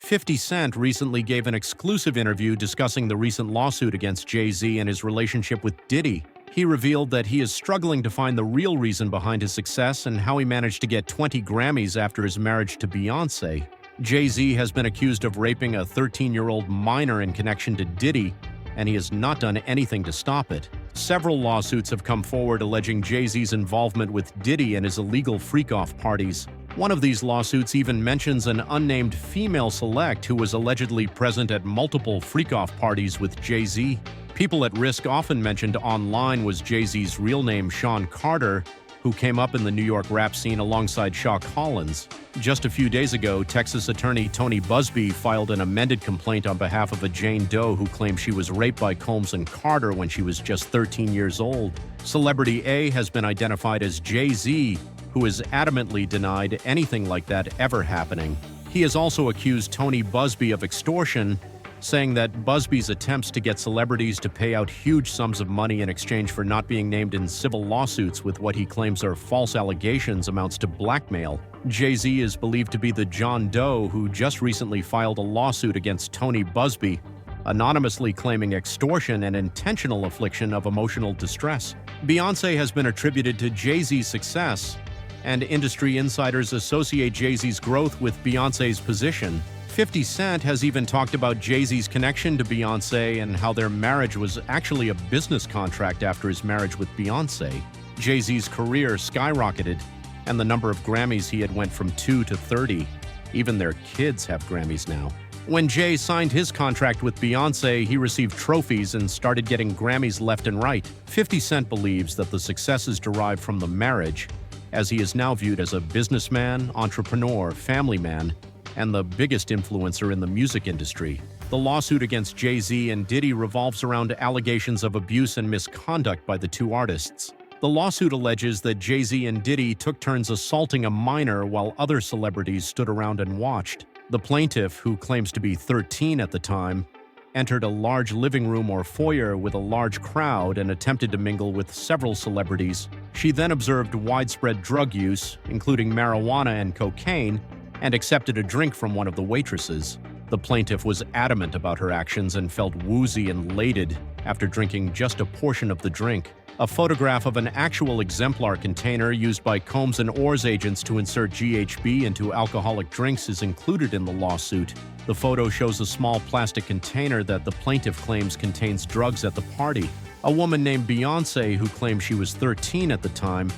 50 Cent recently gave an exclusive interview discussing the recent lawsuit against Jay-Z and his relationship with Diddy. He revealed that he is struggling to find the real reason behind his success and how he managed to get 20 Grammys after his marriage to Beyoncé. Jay-Z has been accused of raping a 13-year-old minor in connection to Diddy, and he has not done anything to stop it. Several lawsuits have come forward alleging Jay-Z's involvement with Diddy and his illegal freak-off parties. One of these lawsuits even mentions an unnamed female select who was allegedly present at multiple freak-off parties with Jay-Z. People at risk often mentioned online was Jay-Z's real name Sean Carter, who came up in the New York rap scene alongside Shaw Collins. Just a few days ago, Texas attorney Tony Busby filed an amended complaint on behalf of a Jane Doe who claimed she was raped by Combs and Carter when she was just 13 years old. Celebrity A has been identified as Jay-Z, who has adamantly denied anything like that ever happening. He has also accused Tony Busby of extortion, saying that Busby's attempts to get celebrities to pay out huge sums of money in exchange for not being named in civil lawsuits with what he claims are false allegations amounts to blackmail. Jay-Z is believed to be the John Doe who just recently filed a lawsuit against Tony Busby, anonymously claiming extortion and intentional infliction of emotional distress. Beyoncé has been attributed to Jay-Z's success, and industry insiders associate Jay-Z's growth with Beyoncé's position. 50 Cent has even talked about Jay-Z's connection to Beyoncé and how their marriage was actually a business contract after his marriage with Beyoncé. Jay-Z's career skyrocketed, and the number of Grammys he had went from 2 to 30. Even their kids have Grammys now. When Jay signed his contract with Beyoncé, he received trophies and started getting Grammys left and right. 50 Cent believes that the success is derived from the marriage, as he is now viewed as a businessman, entrepreneur, family man, and the biggest influencer in the music industry. The lawsuit against Jay-Z and Diddy revolves around allegations of abuse and misconduct by the two artists. The lawsuit alleges that Jay-Z and Diddy took turns assaulting a minor while other celebrities stood around and watched. The plaintiff, who claims to be 13 at the time, entered a large living room or foyer with a large crowd and attempted to mingle with several celebrities. She then observed widespread drug use, including marijuana and cocaine, and accepted a drink from one of the waitresses. The plaintiff was adamant about her actions and felt woozy and elated after drinking just a portion of the drink. A photograph of an actual exemplar container used by Combs and Orr's agents to insert GHB into alcoholic drinks is included in the lawsuit. The photo shows a small plastic container that the plaintiff claims contains drugs at the party. A woman named Beyoncé, who claimed she was 13 at the time,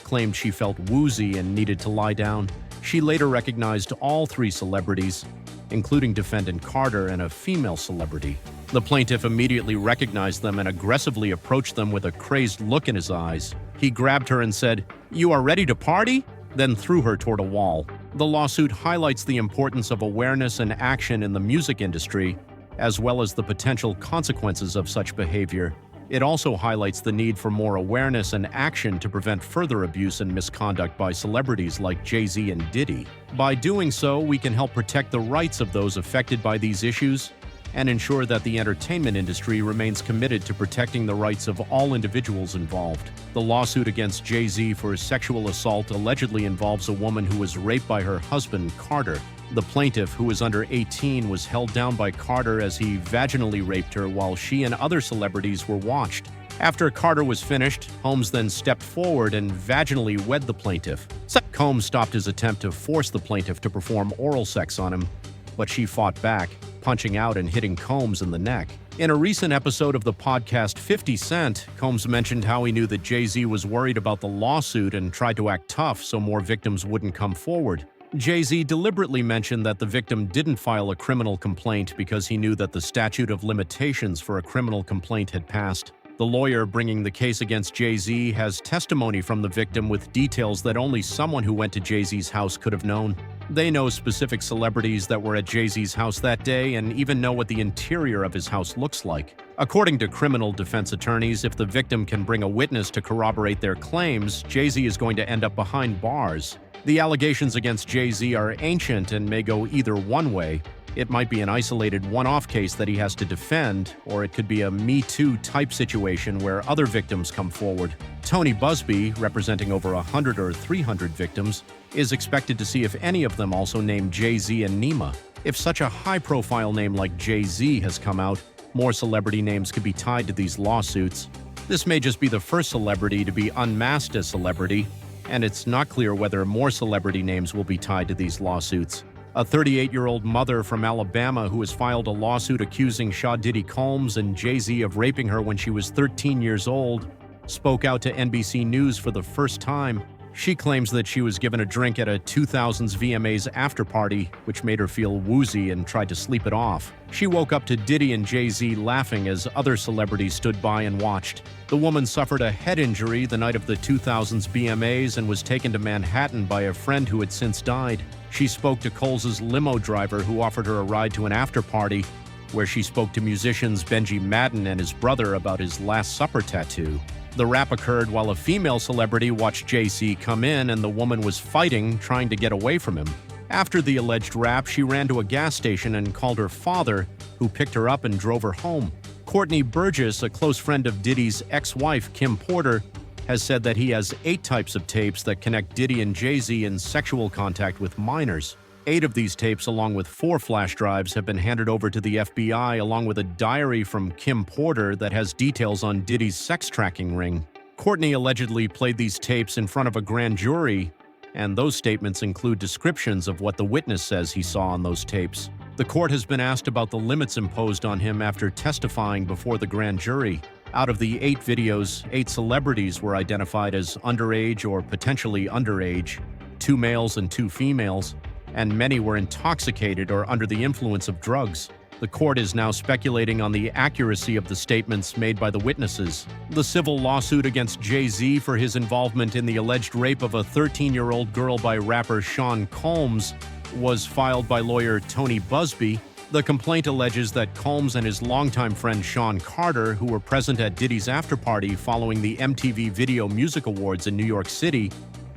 claimed she felt woozy and needed to lie down. She later recognized all three celebrities, including defendant Carter and a female celebrity. The plaintiff immediately recognized them and aggressively approached them with a crazed look in his eyes. He grabbed her and said, "You are ready to party?" then threw her toward a wall. The lawsuit highlights the importance of awareness and action in the music industry, as well as the potential consequences of such behavior. It also highlights the need for more awareness and action to prevent further abuse and misconduct by celebrities like Jay-Z and Diddy. By doing so, we can help protect the rights of those affected by these issues and ensure that the entertainment industry remains committed to protecting the rights of all individuals involved. The lawsuit against Jay-Z for his sexual assault allegedly involves a woman who was raped by her husband, Carter. The plaintiff, who was under 18, was held down by Carter as he vaginally raped her while she and other celebrities were watched. After Carter was finished, Combs then stepped forward and vaginally wed the plaintiff. Combs stopped his attempt to force the plaintiff to perform oral sex on him, but she fought back, punching out and hitting Combs in the neck. In a recent episode of the podcast 50 Cent, Combs mentioned how he knew that Jay-Z was worried about the lawsuit and tried to act tough so more victims wouldn't come forward. Jay-Z deliberately mentioned that the victim didn't file a criminal complaint because he knew that the statute of limitations for a criminal complaint had passed. The lawyer bringing the case against Jay-Z has testimony from the victim with details that only someone who went to Jay-Z's house could have known. They know specific celebrities that were at Jay-Z's house that day and even know what the interior of his house looks like. According to criminal defense attorneys, if the victim can bring a witness to corroborate their claims, Jay-Z is going to end up behind bars. The allegations against Jay-Z are ancient and may go either one way. It might be an isolated one-off case that he has to defend, or it could be a Me Too type situation where other victims come forward. Tony Busby, representing over 100 or 300 victims, is expected to see if any of them also name Jay-Z and Nima. If such a high-profile name like Jay-Z has come out, more celebrity names could be tied to these lawsuits. This may just be the first celebrity to be unmasked as celebrity, and it's not clear whether more celebrity names will be tied to these lawsuits. A 38-year-old mother from Alabama who has filed a lawsuit accusing Diddy Combs and Jay-Z of raping her when she was 13 years old spoke out to NBC News for the first time. She claims that she was given a drink at a 2000s VMAs after-party, which made her feel woozy and tried to sleep it off. She woke up to Diddy and Jay-Z laughing as other celebrities stood by and watched. The woman suffered a head injury the night of the 2000s VMAs and was taken to Manhattan by a friend who had since died. She spoke to Coles's limo driver who offered her a ride to an after-party, where she spoke to musicians Benji Madden and his brother about his Last Supper tattoo. The rap occurred while a female celebrity watched Jay-Z come in and the woman was fighting, trying to get away from him. After the alleged rap, she ran to a gas station and called her father, who picked her up and drove her home. Courtney Burgess, a close friend of Diddy's ex-wife, Kim Porter, has said that he has 8 types of tapes that connect Diddy and Jay-Z in sexual contact with minors. 8 of these tapes, along with 4 flash drives, have been handed over to the FBI, along with a diary from Kim Porter that has details on Diddy's sex tracking ring. Courtney allegedly played these tapes in front of a grand jury, and those statements include descriptions of what the witness says he saw on those tapes. The court has been asked about the limits imposed on him after testifying before the grand jury. Out of the 8 videos, 8 celebrities were identified as underage or potentially underage, 2 males and 2 females, and many were intoxicated or under the influence of drugs. The court is now speculating on the accuracy of the statements made by the witnesses. The civil lawsuit against Jay-Z for his involvement in the alleged rape of a 13-year-old girl by rapper Sean Combs was filed by lawyer Tony Busby. The complaint alleges that Combs and his longtime friend Sean Carter, who were present at Diddy's after-party following the MTV Video Music Awards in New York City,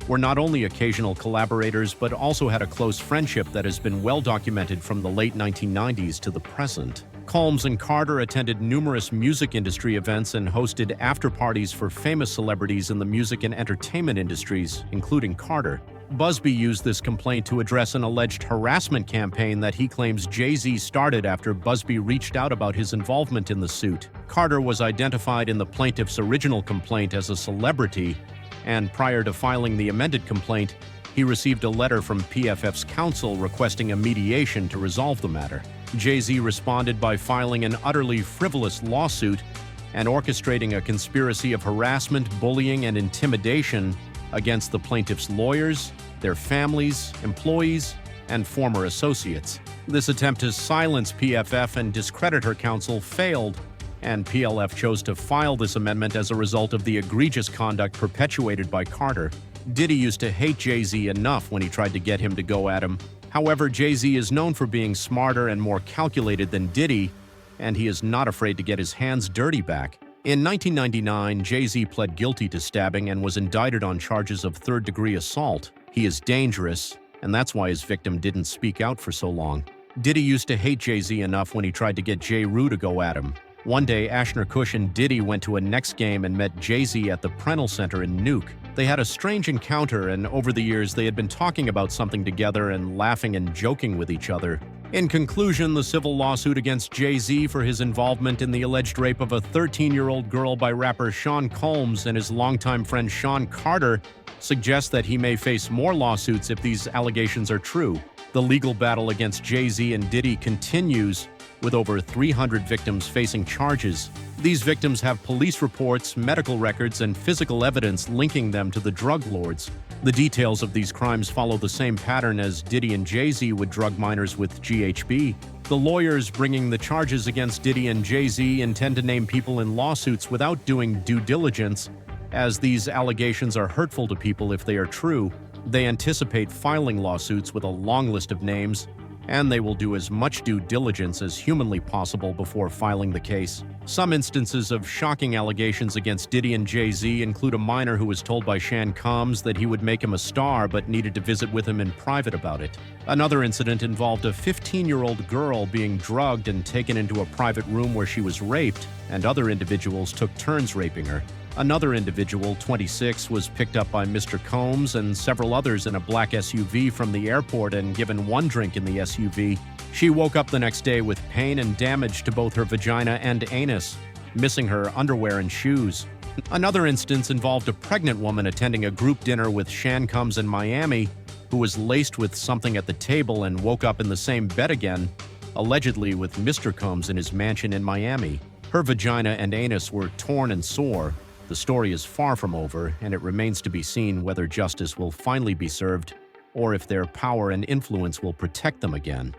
were not only occasional collaborators but also had a close friendship that has been well documented from the late 1990s to the present. Combs and Carter attended numerous music industry events and hosted after-parties for famous celebrities in the music and entertainment industries, including Carter. Busby used this complaint to address an alleged harassment campaign that he claims Jay-Z started after Busby reached out about his involvement in the suit. Carter was identified in the plaintiff's original complaint as a celebrity, and prior to filing the amended complaint, he received a letter from PFF's counsel requesting a mediation to resolve the matter. Jay-Z responded by filing an utterly frivolous lawsuit and orchestrating a conspiracy of harassment, bullying, and intimidation against the plaintiff's lawyers, their families, employees, and former associates. This attempt to silence PFF and discredit her counsel failed, and PLF chose to file this amendment as a result of the egregious conduct perpetuated by Carter. Diddy used to hate Jay-Z enough when he tried to get him to go at him. However, Jay-Z is known for being smarter and more calculated than Diddy, and he is not afraid to get his hands dirty back. In 1999, Jay-Z pled guilty to stabbing and was indicted on charges of third-degree assault. He is dangerous, and that's why his victim didn't speak out for so long. Diddy used to hate Jay-Z enough when he tried to get J. Rue to go at him. One day, Ashner Kush and Diddy went to a Knicks game and met Jay-Z at the Prenell Center in Nuke. They had a strange encounter, and over the years they had been talking about something together and laughing and joking with each other. In conclusion, the civil lawsuit against Jay-Z for his involvement in the alleged rape of a 13-year-old girl by rapper Sean Combs and his longtime friend Sean Carter suggests that he may face more lawsuits if these allegations are true. The legal battle against Jay-Z and Diddy continues, with over 300 victims facing charges. These victims have police reports, medical records, and physical evidence linking them to the drug lords. The details of these crimes follow the same pattern as Diddy and Jay-Z would drug minors with GHB. The lawyers bringing the charges against Diddy and Jay-Z intend to name people in lawsuits without doing due diligence, as these allegations are hurtful to people if they are true. They anticipate filing lawsuits with a long list of names, and they will do as much due diligence as humanly possible before filing the case. Some instances of shocking allegations against Diddy and Jay-Z include a minor who was told by Sean Combs that he would make him a star but needed to visit with him in private about it. Another incident involved a 15-year-old girl being drugged and taken into a private room where she was raped, and other individuals took turns raping her. Another individual, 26, was picked up by Mr. Combs and several others in a black SUV from the airport and given one drink in the SUV. She woke up the next day with pain and damage to both her vagina and anus, missing her underwear and shoes. Another instance involved a pregnant woman attending a group dinner with Sean Combs in Miami, who was laced with something at the table and woke up in the same bed again, allegedly with Mr. Combs in his mansion in Miami. Her vagina and anus were torn and sore. The story is far from over, and it remains to be seen whether justice will finally be served or if their power and influence will protect them again.